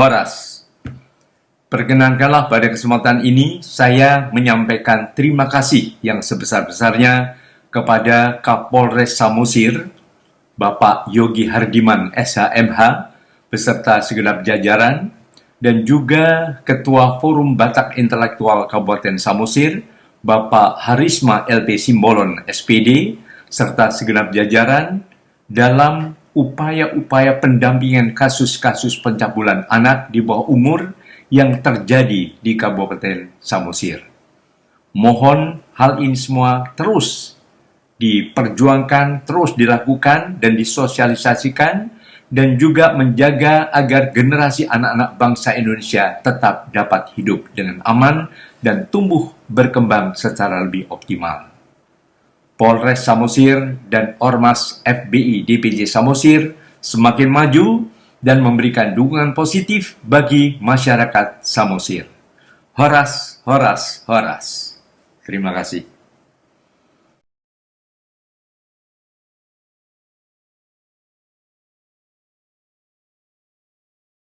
Horas. Perkenankanlah pada kesempatan ini saya menyampaikan terima kasih yang sebesar-besarnya kepada Kapolres Samosir, Bapak Yogi Hardiman SHMH, beserta segenap jajaran, dan juga Ketua Forum Batak Intelektual Kabupaten Samosir, Bapak Harisma LP Simbolon SPD, serta segenap jajaran dalam upaya-upaya pendampingan kasus-kasus pencabulan anak di bawah umur yang terjadi di Kabupaten Samosir. Mohon hal ini semua terus diperjuangkan, terus dilakukan dan disosialisasikan, dan juga menjaga agar generasi anak-anak bangsa Indonesia tetap dapat hidup dengan aman dan tumbuh berkembang secara lebih optimal. Polres Samosir dan Ormas FBI DPJ Samosir semakin maju dan memberikan dukungan positif bagi masyarakat Samosir. Horas, horas, horas. Terima kasih.